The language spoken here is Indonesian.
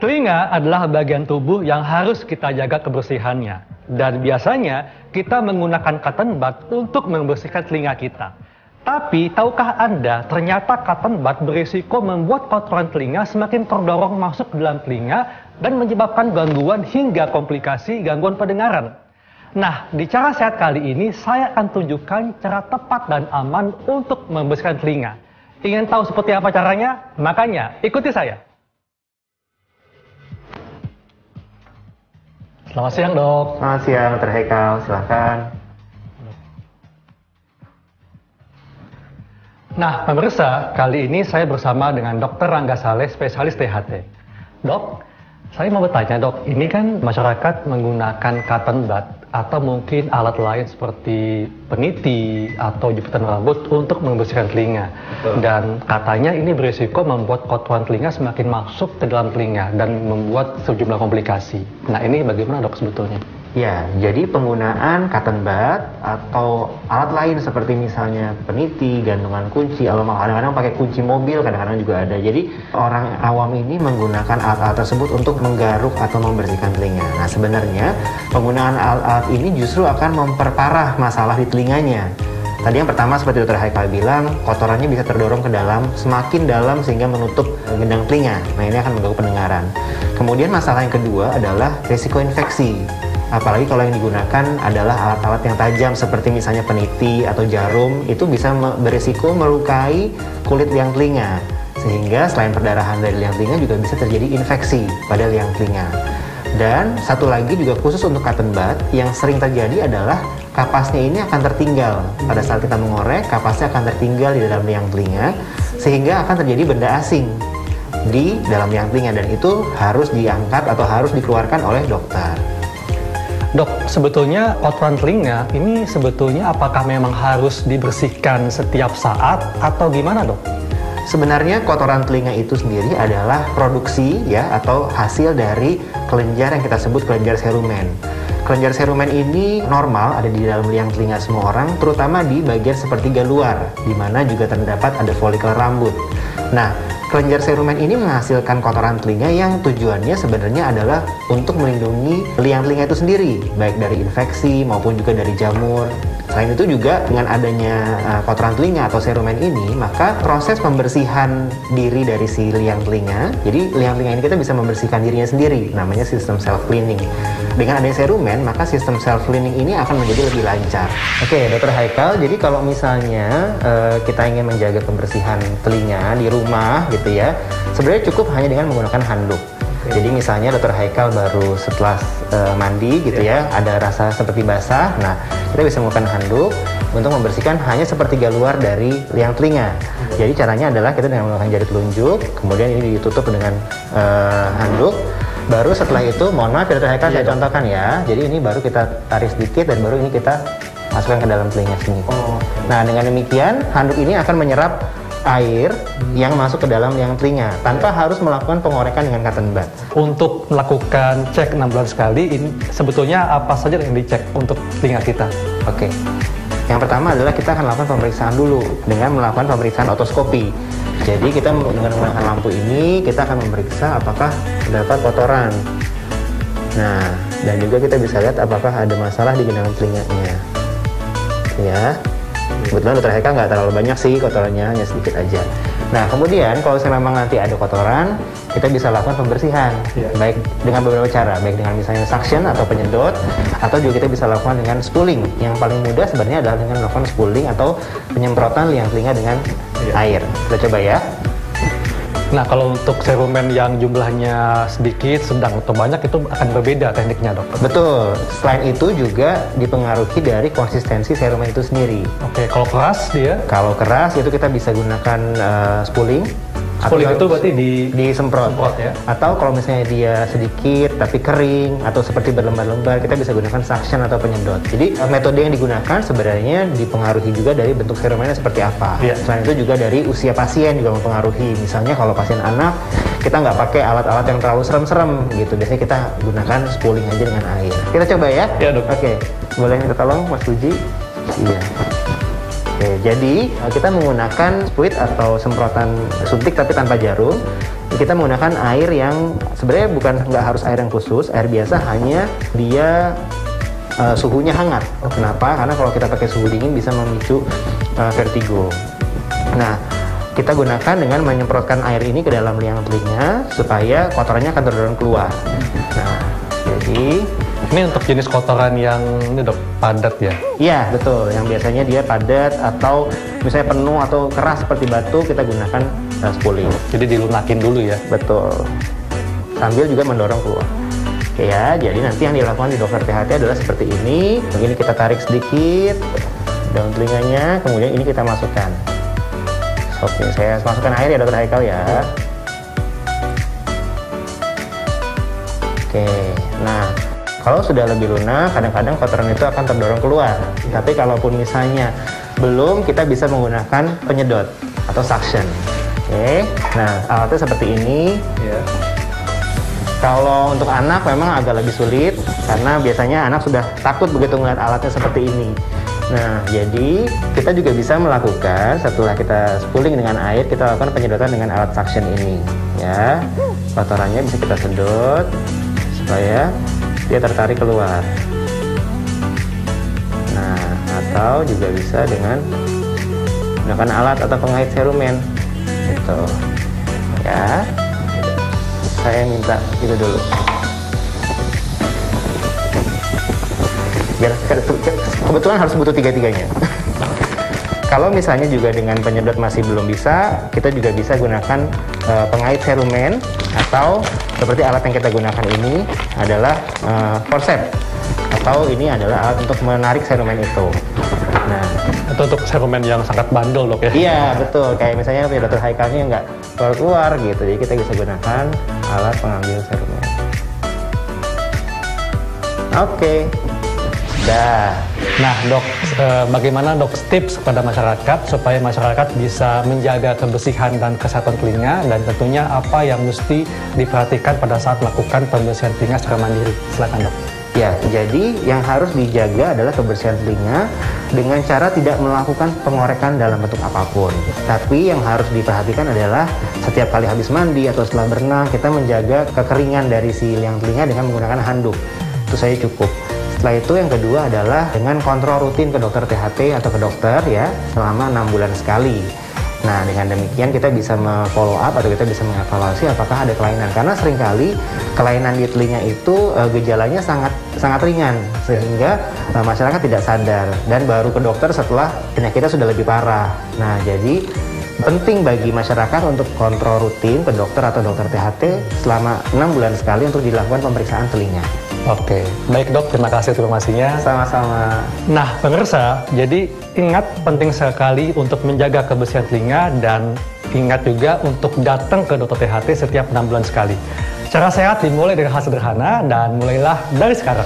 Telinga adalah bagian tubuh yang harus kita jaga kebersihannya. Dan biasanya kita menggunakan cotton bud untuk membersihkan telinga kita. Tapi tahukah Anda, ternyata cotton bud berisiko membuat kotoran telinga semakin terdorong masuk ke dalam telinga dan menyebabkan gangguan hingga komplikasi gangguan pendengaran. Nah, di cara sehat kali ini saya akan tunjukkan cara tepat dan aman untuk membersihkan telinga. Ingin tahu seperti apa caranya? Makanya ikuti saya. Selamat siang, Dok. Selamat siang, Dr. Haikal. Silahkan. Nah, pemirsa, kali ini saya bersama dengan Dr. Rangga Saleh, spesialis THT. Dok, saya mau bertanya, Dok. Ini kan masyarakat menggunakan cotton bud atau mungkin alat lain seperti peniti atau jepitan rambut untuk membersihkan telinga. Betul. Dan katanya ini berisiko membuat kotoran telinga semakin masuk ke dalam telinga dan membuat sejumlah komplikasi. Nah, ini bagaimana, Dok, sebetulnya? Ya, jadi penggunaan cotton bud atau alat lain seperti misalnya peniti, gantungan kunci, atau kadang-kadang pakai kunci mobil, kadang-kadang juga ada. Jadi orang awam ini menggunakan alat-alat tersebut untuk menggaruk atau membersihkan telinga. Nah, sebenarnya penggunaan alat-alat ini justru akan memperparah masalah di telinganya. Tadi yang pertama seperti Dr. Haikal bilang, kotorannya bisa terdorong ke dalam, semakin dalam sehingga menutup gendang telinga. Nah, ini akan mengganggu pendengaran. Kemudian masalah yang kedua adalah risiko infeksi. Apalagi kalau yang digunakan adalah alat-alat yang tajam seperti misalnya peniti atau jarum, itu bisa berisiko melukai kulit liang telinga. Sehingga selain perdarahan dari liang telinga juga bisa terjadi infeksi pada liang telinga. Dan satu lagi juga khusus untuk cotton bud yang sering terjadi adalah kapasnya ini akan tertinggal. Pada saat kita mengorek, kapasnya akan tertinggal di dalam liang telinga sehingga akan terjadi benda asing di dalam liang telinga, dan itu harus diangkat atau harus dikeluarkan oleh dokter. Dok, sebetulnya kotoran telinga ini sebetulnya apakah memang harus dibersihkan setiap saat atau gimana, Dok? Sebenarnya kotoran telinga itu sendiri adalah produksi ya atau hasil dari kelenjar yang kita sebut kelenjar serumen. Kelenjar serumen ini normal ada di dalam liang telinga semua orang, terutama di bagian sepertiga luar, di mana juga terdapat ada folikel rambut. Nah, kelenjar serumen ini menghasilkan kotoran telinga yang tujuannya sebenarnya adalah untuk melindungi liang telinga itu sendiri, baik dari infeksi maupun juga dari jamur. Selain itu juga dengan adanya kotoran telinga atau serumen ini, maka proses pembersihan diri dari si liang telinga, jadi liang telinga ini kita bisa membersihkan dirinya sendiri, namanya sistem self cleaning. Dengan adanya serumen, maka sistem self cleaning ini akan menjadi lebih lancar. Oke, Dr. Haikal, jadi kalau misalnya kita ingin menjaga kebersihan telinga di rumah gitu ya, sebenarnya cukup hanya dengan menggunakan handuk. Jadi misalnya Dr. Haikal baru setelah mandi gitu ya, ada rasa seperti basah, nah kita bisa menggunakan handuk untuk membersihkan hanya sepertiga luar dari liang telinga. Jadi caranya adalah kita dengan menggunakan jari telunjuk, kemudian ini ditutup dengan handuk. Baru setelah itu, mohon maaf Dr. Haikal, saya contohkan ya. Jadi ini baru kita tarik sedikit dan baru ini kita masukkan ke dalam telinga sini. Nah, dengan demikian handuk ini akan menyerap air yang masuk ke dalam liang telinga tanpa harus melakukan pengorekan dengan cotton bud. Untuk melakukan cek 6 bulan sekali, ini sebetulnya apa saja yang dicek untuk telinga kita? Oke. Yang pertama adalah kita akan lakukan pemeriksaan dulu dengan melakukan pemeriksaan otoskopi. Jadi kita dengan menggunakan lampu ini kita akan memeriksa apakah terdapat kotoran. Nah, dan juga kita bisa lihat apakah ada masalah di gendang telinganya. Ya. Kebetulan Dr. Haikal nggak terlalu banyak sih kotorannya, hanya sedikit aja. Nah, kemudian kalau memang nanti ada kotoran, kita bisa lakukan pembersihan, baik dengan beberapa cara, baik dengan misalnya suction atau penyedot, atau juga kita bisa lakukan dengan spooling. Yang paling mudah sebenarnya adalah dengan melakukan spooling atau penyemprotan liang telinga dengan air. Kita coba ya. Nah, kalau untuk serumen yang jumlahnya sedikit, sedang atau banyak itu akan berbeda tekniknya, Dok? Betul. Selain itu juga dipengaruhi dari konsistensi serumen itu sendiri. Oke, kalau keras dia? Kalau keras itu kita bisa gunakan spooling. Spooling itu berarti disemprot ya? Atau kalau misalnya dia sedikit tapi kering atau seperti berlembar-lembar, kita bisa gunakan suction atau penyedot. Jadi metode yang digunakan sebenarnya dipengaruhi juga dari bentuk serumennya seperti apa. Selain itu juga dari usia pasien juga mempengaruhi. Misalnya kalau pasien anak, kita nggak pakai alat-alat yang terlalu serem-serem gitu. Biasanya kita gunakan spooling aja dengan air. Kita coba ya? Ya, Dok. Oke, boleh minta tolong Mas Puji? Iya. Oke, jadi kita menggunakan spuit atau semprotan suntik tapi tanpa jarum. kita menggunakan air yang sebenarnya nggak harus air yang khusus, air biasa, hanya dia suhunya hangat. Kenapa? Karena kalau kita pakai suhu dingin bisa memicu vertigo. Nah, kita gunakan dengan menyemprotkan air ini ke dalam liang telinga supaya kotorannya akan terdorong keluar. Nah, jadi ini untuk jenis kotoran yang ini dok, padat ya? Iya, betul. Yang biasanya dia padat atau misalnya penuh atau keras seperti batu, kita gunakan spooling. Jadi dilunakin dulu ya? Betul. Sambil juga mendorong keluar. Oke ya, jadi nanti yang dilakukan di dokter THT adalah seperti ini. Begini kita tarik sedikit daun telinganya, kemudian ini kita masukkan. Oke, saya masukkan air ya dokter Haikal ya. Oke, nah kalau sudah lebih lunak, kadang-kadang kotoran itu akan terdorong keluar. Tapi kalaupun misalnya belum, kita bisa menggunakan penyedot atau suction. Oke, nah alatnya seperti ini. Yeah. Kalau untuk anak memang agak lebih sulit karena biasanya anak sudah takut begitu melihat alatnya seperti ini. Nah, jadi kita juga bisa melakukan setelah kita spooling dengan air, kita lakukan penyedotan dengan alat suction ini. Ya, kotorannya bisa kita sedot supaya dia tertarik keluar. Nah, atau juga bisa dengan menggunakan alat atau pengait serumen. Gitu. Ya. Saya minta itu dulu. Biar kebetulan harus butuh tiga-tiganya. Kalau misalnya juga dengan penyedot masih belum bisa, kita juga bisa gunakan pengait serumen, atau seperti alat yang kita gunakan ini adalah forceps, atau ini adalah alat untuk menarik serumen itu. Nah, itu untuk serumen yang sangat bandel dok ya? Iya betul, kayak misalnya dokter Haikalnya nggak keluar gitu, jadi kita bisa gunakan alat pengambil serumen. Oke. Dah. Nah dok, bagaimana dok tips kepada masyarakat supaya masyarakat bisa menjaga kebersihan dan kesehatan telinga, dan tentunya apa yang mesti diperhatikan pada saat melakukan pembersihan telinga secara mandiri? Silakan dok. Ya, jadi yang harus dijaga adalah kebersihan telinga dengan cara tidak melakukan pengorekan dalam bentuk apapun. Tapi yang harus diperhatikan adalah setiap kali habis mandi atau setelah berenang, kita menjaga kekeringan dari si liang telinga dengan menggunakan handuk. Itu saja cukup. Setelah itu yang kedua adalah dengan kontrol rutin ke dokter THT atau ke dokter ya selama 6 bulan sekali. Nah, dengan demikian kita bisa follow up atau kita bisa mengevaluasi apakah ada kelainan. Karena seringkali kelainan di telinga itu gejalanya sangat ringan sehingga masyarakat tidak sadar dan baru ke dokter setelah penyakitnya sudah lebih parah. Nah, jadi penting bagi masyarakat untuk kontrol rutin ke dokter atau dokter THT selama 6 bulan sekali untuk dilakukan pemeriksaan telinga. Oke, baik dok, terima kasih informasinya. Sama-sama. Nah pemirsa, jadi ingat penting sekali untuk menjaga kebersihan telinga, dan ingat juga untuk datang ke dokter THT setiap 6 bulan sekali. Cara sehat dimulai dari hal sederhana, dan mulailah dari sekarang.